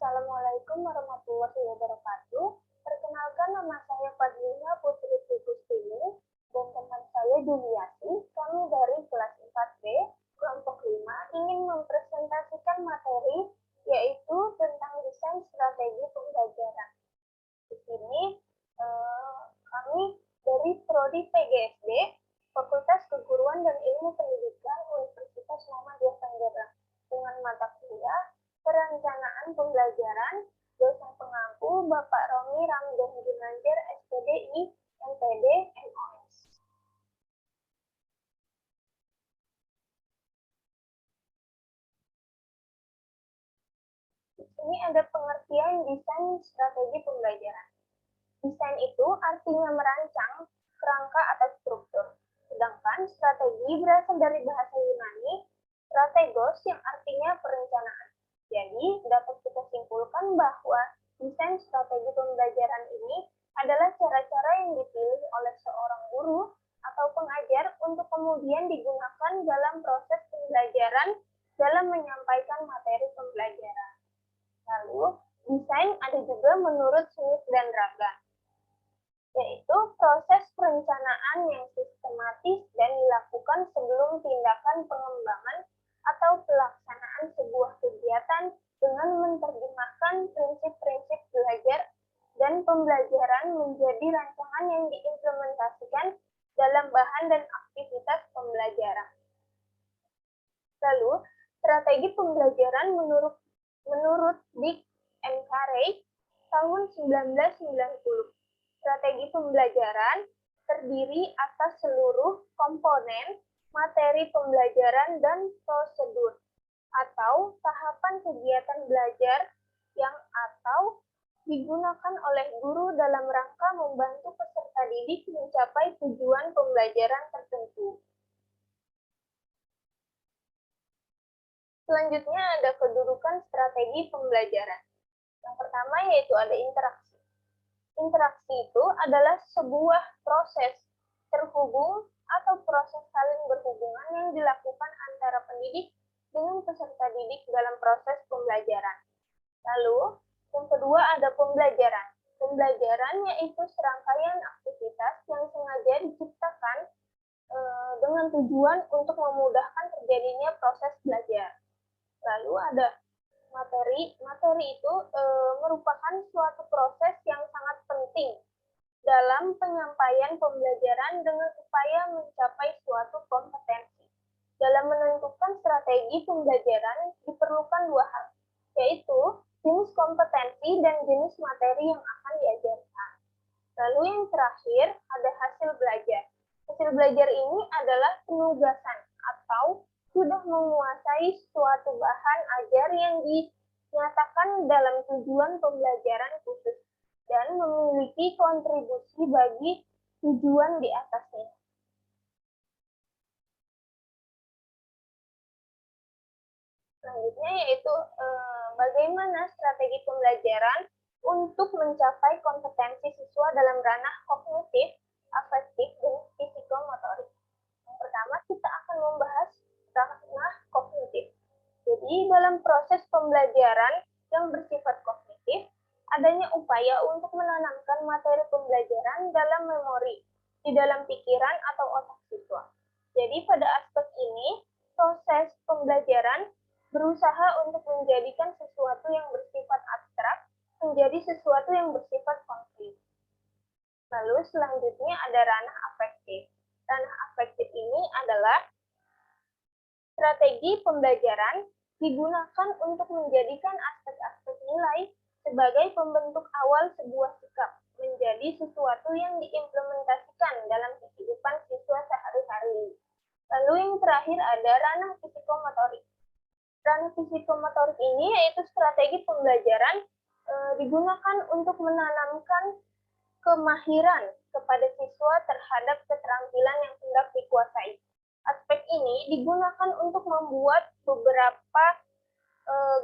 Assalamualaikum warahmatullahi wabarakatuh. Perkenalkan, nama saya Fadlina Putri Tribustini dan teman saya Juliati. Kami dari kelas 4B, kelompok 5, ingin mempresentasikan materi yaitu tentang desain strategi pembelajaran. Di sini kami dari Prodi PGSD, Fakultas Keguruan dan Ilmu Pendidikan Universitas Muhammadiyah Tangerang, dengan mata kuliah Perencanaan Pembelajaran, dosen pengampu Bapak Romi Ramdan Gunanjar, SPDI, MPD, MOS. Ini ada pengertian desain strategi pembelajaran. Desain itu artinya merancang kerangka atau struktur. Sedangkan strategi berasal dari bahasa Yunani, strategos, yang artinya perencanaan. Jadi, dapat kita simpulkan bahwa desain strategi pembelajaran ini adalah cara-cara yang dipilih oleh seorang guru atau pengajar untuk kemudian digunakan dalam proses pembelajaran dalam menyampaikan materi pembelajaran. Lalu, desain ada juga menurut Smith dan Raga, yaitu proses perencanaan yang sistematis dan dilakukan sebelum tindakan pengembangan atau pelaksanaan sebuah kegiatan dengan menerjemahkan prinsip-prinsip belajar dan pembelajaran menjadi rancangan yang diimplementasikan dalam bahan dan aktivitas pembelajaran. Lalu, strategi pembelajaran menurut Dick and Carey tahun 1990. Strategi pembelajaran terdiri atas seluruh komponen materi pembelajaran dan prosedur atau tahapan kegiatan belajar yang atau digunakan oleh guru dalam rangka membantu peserta didik mencapai tujuan pembelajaran tertentu. Selanjutnya ada kedudukan strategi pembelajaran. Yang pertama yaitu ada interaksi. Interaksi itu adalah sebuah proses terhubung atau proses saling berhubungan yang dilakukan antara pendidik dengan peserta didik dalam proses pembelajaran. Lalu, yang kedua ada pembelajaran. Pembelajaran yaitu serangkaian aktivitas yang sengaja diciptakan dengan tujuan untuk memudahkan terjadinya proses belajar. Lalu ada materi. Materi itu merupakan suatu proses yang sangat penting dalam penyampaian pembelajaran dengan upaya mencapai suatu kompetensi. Dalam menentukan strategi pembelajaran diperlukan dua hal, yaitu jenis kompetensi dan jenis materi yang akan diajarkan. Lalu yang terakhir ada hasil belajar. Hasil belajar ini adalah penugasan atau sudah menguasai suatu bahan ajar yang dinyatakan dalam tujuan pembelajaran khusus dan memiliki kontribusi bagi tujuan di atasnya. Selanjutnya yaitu bagaimana strategi pembelajaran untuk mencapai kompetensi siswa dalam ranah kognitif, afektif, dan psikomotorik. Yang pertama kita akan membahas ranah kognitif. Jadi dalam proses pembelajaran yang bersifat kognitif, adanya upaya untuk menanamkan materi pembelajaran dalam memori, di dalam pikiran atau otak siswa. Jadi pada aspek ini, proses pembelajaran berusaha untuk menjadikan sesuatu yang bersifat abstrak menjadi sesuatu yang bersifat konkret. Lalu selanjutnya ada ranah afektif. Ranah afektif ini adalah strategi pembelajaran digunakan untuk menjadikan aspek-aspek nilai sebagai pembentuk awal sebuah sikap menjadi sesuatu yang diimplementasikan dalam kehidupan siswa sehari-hari. Lalu yang terakhir ada ranah psikomotorik. Ranah psikomotorik ini yaitu strategi pembelajaran digunakan untuk menanamkan kemahiran kepada siswa terhadap keterampilan yang hendak dikuasai. Aspek ini digunakan untuk membuat beberapa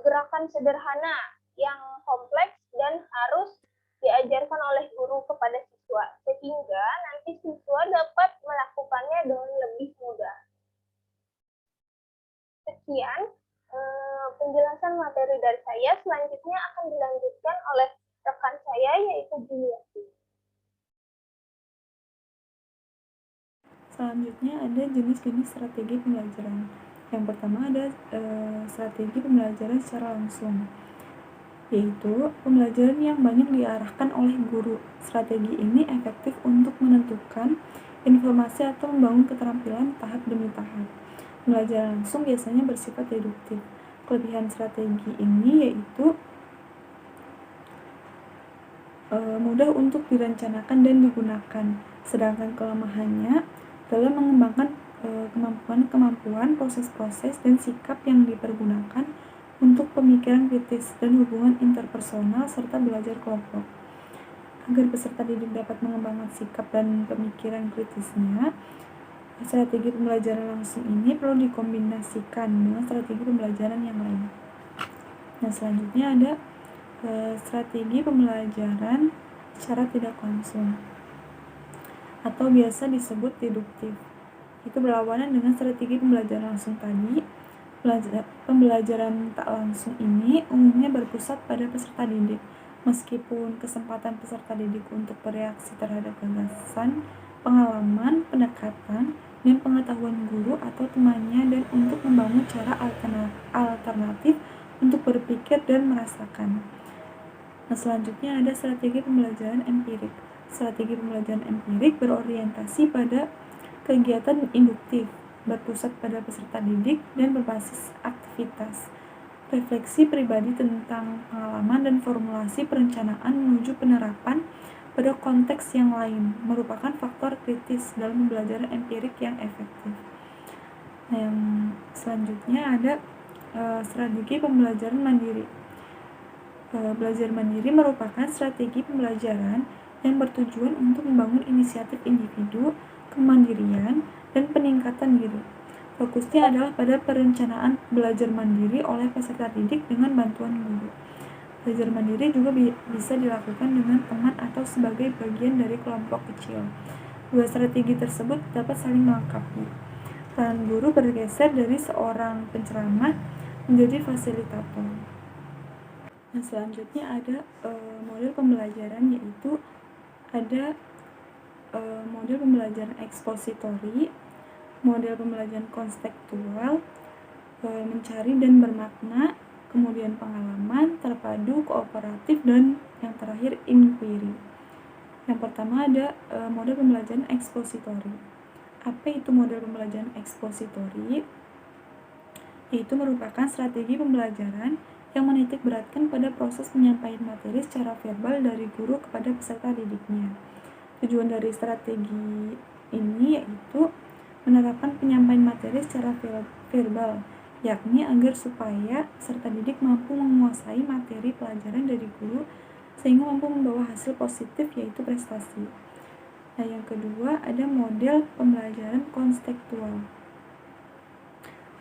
gerakan sederhana yang kompleks dan harus diajarkan oleh guru kepada siswa, sehingga nanti siswa dapat melakukannya dengan lebih mudah. Sekian Penjelasan materi dari saya selanjutnya akan dilanjutkan oleh rekan saya yaitu Juliati. Selanjutnya ada jenis-jenis strategi pembelajaran. Yang pertama ada strategi pembelajaran secara langsung, yaitu pembelajaran yang banyak diarahkan oleh guru. Strategi ini efektif untuk menentukan informasi atau membangun keterampilan tahap demi tahap. Pembelajaran langsung biasanya bersifat deduktif. Kelebihan strategi ini yaitu mudah untuk direncanakan dan digunakan, sedangkan kelemahannya dalam mengembangkan kemampuan, proses-proses, dan sikap yang dipergunakan untuk pemikiran kritis dan hubungan interpersonal serta belajar kelompok. Agar peserta didik dapat mengembangkan sikap dan pemikiran kritisnya, strategi pembelajaran langsung ini perlu dikombinasikan dengan strategi pembelajaran yang lain. Nah, selanjutnya ada strategi pembelajaran secara tidak langsung atau biasa disebut deduktif. Itu berlawanan dengan strategi pembelajaran langsung tadi. Pembelajaran tak langsung ini umumnya berpusat pada peserta didik, meskipun kesempatan peserta didik untuk bereaksi terhadap gagasan, pengalaman, pendekatan, dan pengetahuan guru atau temannya, dan untuk membangun cara alternatif untuk berpikir dan merasakan. Nah, selanjutnya ada strategi pembelajaran empirik. Strategi pembelajaran empirik berorientasi pada kegiatan induktif, berpusat pada peserta didik, dan berbasis aktivitas refleksi pribadi tentang pengalaman dan formulasi perencanaan menuju penerapan pada konteks yang lain, merupakan faktor kritis dalam pembelajaran empirik yang efektif. Nah, yang selanjutnya ada strategi pembelajaran mandiri. Belajar mandiri merupakan strategi pembelajaran yang bertujuan untuk membangun inisiatif individu, kemandirian, dan peningkatan diri. Fokusnya adalah pada perencanaan belajar mandiri oleh peserta didik dengan bantuan guru. Belajar mandiri juga bisa dilakukan dengan teman atau sebagai bagian dari kelompok kecil. Dua strategi tersebut dapat saling melengkapi. Peran guru bergeser dari seorang penceramah menjadi fasilitator. Nah, selanjutnya ada model pembelajaran, yaitu ada model pembelajaran ekspositori, model pembelajaran konstekstual, mencari dan bermakna, kemudian pengalaman, terpadu, kooperatif, dan yang terakhir inquiry. Yang pertama ada model pembelajaran ekspositori. Apa itu model pembelajaran ekspositori? Yaitu merupakan strategi pembelajaran yang menitik beratkan pada proses penyampaian materi secara verbal dari guru kepada peserta didiknya. Tujuan dari strategi ini yaitu menerapkan penyampaian materi secara verbal, yakni agar supaya peserta didik mampu menguasai materi pelajaran dari guru sehingga mampu membawa hasil positif, yaitu prestasi. Nah, yang kedua ada model pembelajaran konstekstual.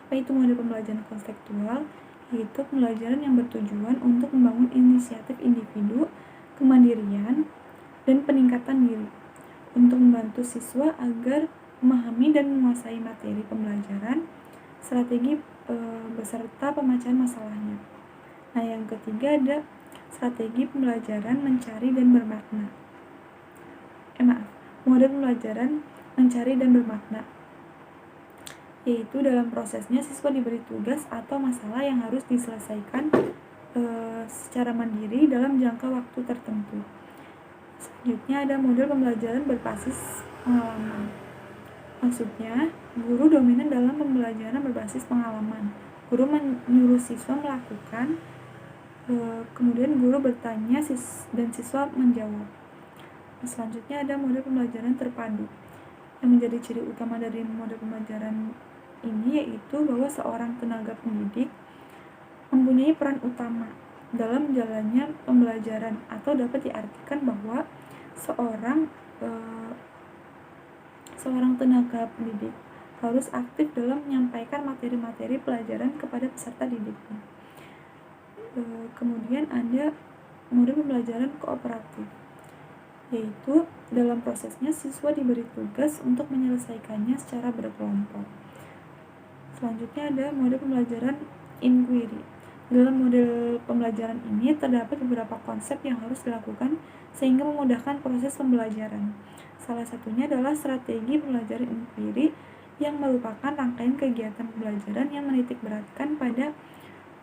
Apa itu model pembelajaran konstekstual? Yaitu pembelajaran yang bertujuan untuk membangun inisiatif individu, kemandirian, dan peningkatan diri untuk membantu siswa agar memahami dan menguasai materi pembelajaran, strategi beserta pemecahan masalahnya. Nah, yang ketiga ada strategi pembelajaran mencari dan bermakna. Model pembelajaran mencari dan bermakna, yaitu dalam prosesnya siswa diberi tugas atau masalah yang harus diselesaikan secara mandiri dalam jangka waktu tertentu. Selanjutnya ada model pembelajaran berbasis pengalaman. Maksudnya, guru dominan dalam pembelajaran berbasis pengalaman. Guru menyuruh siswa melakukan, kemudian guru bertanya dan siswa menjawab. Selanjutnya ada model pembelajaran terpadu. Yang menjadi ciri utama dari model pembelajaran ini yaitu bahwa seorang tenaga pendidik mempunyai peran utama dalam jalannya pembelajaran, atau dapat diartikan bahwa seorang tenaga pendidik harus aktif dalam menyampaikan materi-materi pelajaran kepada peserta didiknya. Kemudian ada model pembelajaran kooperatif, yaitu dalam prosesnya siswa diberi tugas untuk menyelesaikannya secara berkelompok. Selanjutnya ada model pembelajaran inquiry. Dalam model pembelajaran ini terdapat beberapa konsep yang harus dilakukan sehingga memudahkan proses pembelajaran. Salah satunya adalah strategi pembelajaran inquiry yang merupakan rangkaian kegiatan pembelajaran yang menitikberatkan pada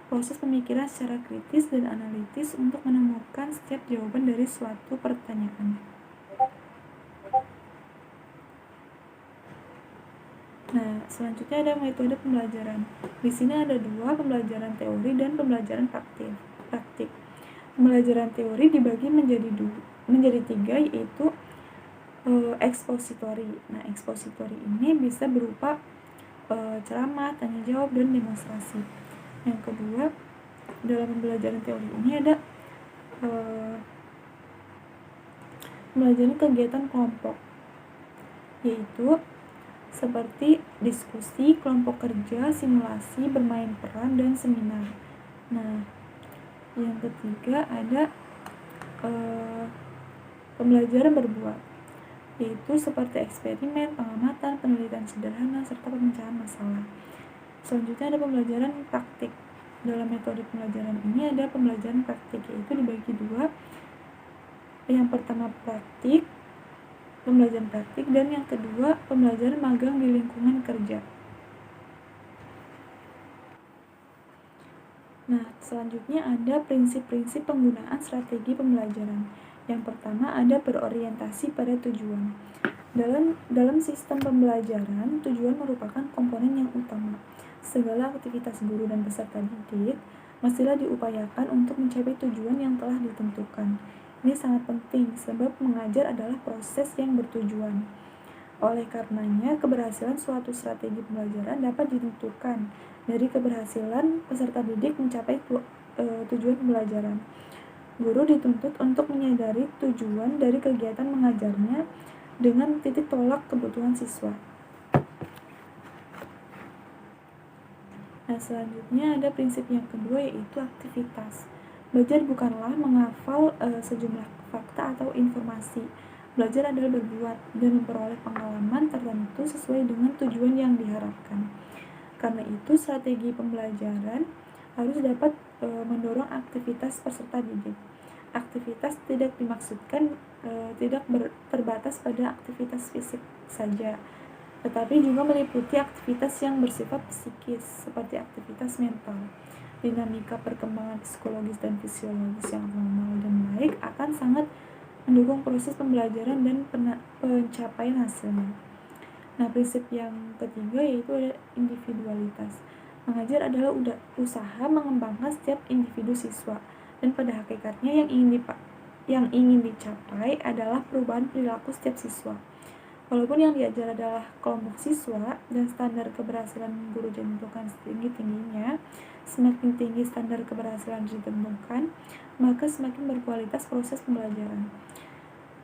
proses pemikiran secara kritis dan analitis untuk menemukan setiap jawaban dari suatu pertanyaan. Nah, selanjutnya ada metode pembelajaran. Di sini ada dua, pembelajaran teori dan pembelajaran praktik. Pembelajaran teori dibagi menjadi tiga, yaitu ekspositori. Nah, ekspositori ini bisa berupa ceramah, tanya jawab, dan demonstrasi. Yang kedua, dalam pembelajaran teori ini ada pembelajaran kegiatan kelompok, yaitu seperti diskusi, kelompok kerja, simulasi, bermain peran, dan seminar. Nah, yang ketiga ada pembelajaran berbuat, yaitu seperti eksperimen, pengamatan, penelitian sederhana, serta pemecahan masalah. Selanjutnya ada pembelajaran praktik. Dalam metode pembelajaran ini ada pembelajaran praktik, yaitu dibagi dua. Yang pertama pembelajaran praktik, dan yang kedua pembelajaran magang di lingkungan kerja. Nah, selanjutnya ada prinsip-prinsip penggunaan strategi pembelajaran. Yang pertama ada berorientasi pada tujuan. Dalam sistem pembelajaran, tujuan merupakan komponen yang utama. Segala aktivitas guru dan peserta didik mestilah diupayakan untuk mencapai tujuan yang telah ditentukan. Ini sangat penting sebab mengajar adalah proses yang bertujuan. Oleh karenanya, keberhasilan suatu strategi pembelajaran dapat ditentukan dari keberhasilan peserta didik mencapai tujuan pembelajaran. Guru dituntut untuk menyadari tujuan dari kegiatan mengajarnya dengan titik tolak kebutuhan siswa. Nah, selanjutnya ada prinsip yang kedua, yaitu aktivitas. Belajar bukanlah menghafal sejumlah fakta atau informasi. Belajar adalah berbuat dan memperoleh pengalaman tertentu sesuai dengan tujuan yang diharapkan. Karena itu, strategi pembelajaran harus dapat mendorong aktivitas peserta didik. Aktivitas tidak dimaksudkan tidak terbatas pada aktivitas fisik saja, tetapi juga meliputi aktivitas yang bersifat psikis, seperti aktivitas mental. Dinamika perkembangan psikologis dan fisiologis yang normal dan baik akan sangat mendukung proses pembelajaran dan pencapaian hasilnya. Nah, prinsip yang ketiga yaitu ada individualitas. Mengajar adalah usaha mengembangkan setiap individu siswa, dan pada hakikatnya yang ingin dicapai adalah perubahan perilaku setiap siswa. Walaupun yang diajar adalah kelompok siswa dan standar keberhasilan guru ditentukan setinggi-tingginya, semakin tinggi standar keberhasilan ditentukan, maka semakin berkualitas proses pembelajaran.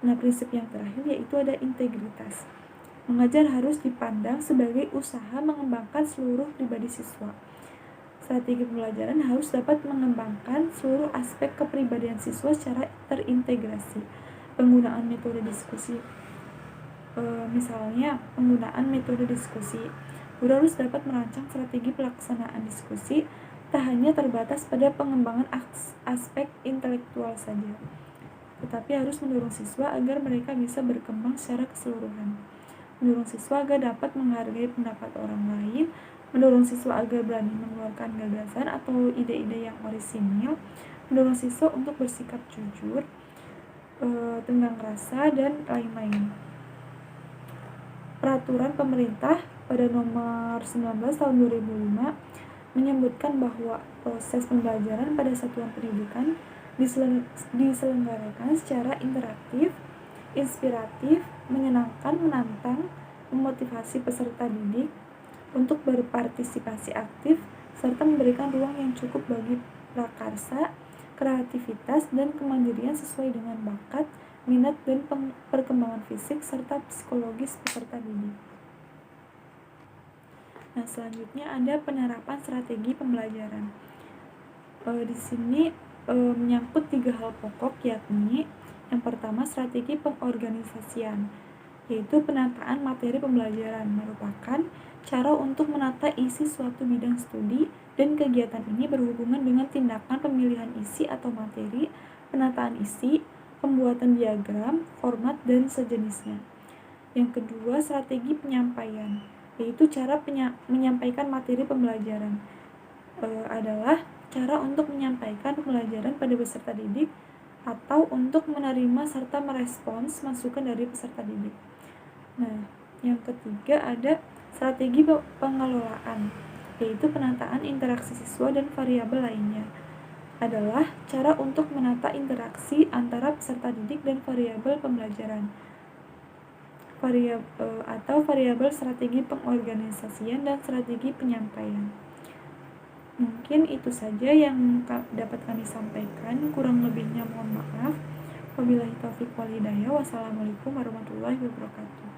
Nah, prinsip yang terakhir yaitu ada integritas. Mengajar harus dipandang sebagai usaha mengembangkan seluruh pribadi siswa. Strategi pembelajaran harus dapat mengembangkan seluruh aspek kepribadian siswa secara terintegrasi. Penggunaan metode diskusi, misalnya penggunaan metode diskusi, guru harus dapat merancang strategi pelaksanaan diskusi, tak hanya terbatas pada pengembangan aspek intelektual saja, tetapi harus mendorong siswa agar mereka bisa berkembang secara keseluruhan. Mendorong siswa agar dapat menghargai pendapat orang lain, mendorong siswa agar berani mengeluarkan gagasan atau ide-ide yang orisinil, mendorong siswa untuk bersikap jujur, tenggang rasa, dan lain-lain. Peraturan pemerintah pada nomor 19 tahun 2005 menyebutkan bahwa proses pembelajaran pada satuan pendidikan diselenggarakan secara interaktif, inspiratif, menyenangkan, menantang, memotivasi peserta didik untuk berpartisipasi aktif, serta memberikan ruang yang cukup bagi prakarsa, kreativitas, dan kemandirian sesuai dengan bakat, minat, dan perkembangan fisik serta psikologis peserta didik. Nah, selanjutnya ada penerapan strategi pembelajaran. Di sini menyangkut 3 hal pokok, yakni yang pertama strategi pengorganisasian, yaitu penataan materi pembelajaran merupakan cara untuk menata isi suatu bidang studi, dan kegiatan ini berhubungan dengan tindakan pemilihan isi atau materi, penataan isi, pembuatan diagram, format, dan sejenisnya. Yang kedua, strategi penyampaian, yaitu cara menyampaikan materi pembelajaran. Adalah cara untuk menyampaikan pembelajaran pada peserta didik atau untuk menerima serta merespons masukan dari peserta didik. Nah, yang ketiga ada strategi pengelolaan, yaitu penataan interaksi siswa dan variabel lainnya. Adalah cara untuk menata interaksi antara peserta didik dan variabel pembelajaran. Atau variabel strategi pengorganisasian dan strategi penyampaian. Mungkin itu saja yang dapat kami sampaikan, kurang lebihnya mohon maaf. Wabillahi taufiq wal hidayah. Wassalamualaikum warahmatullahi wabarakatuh.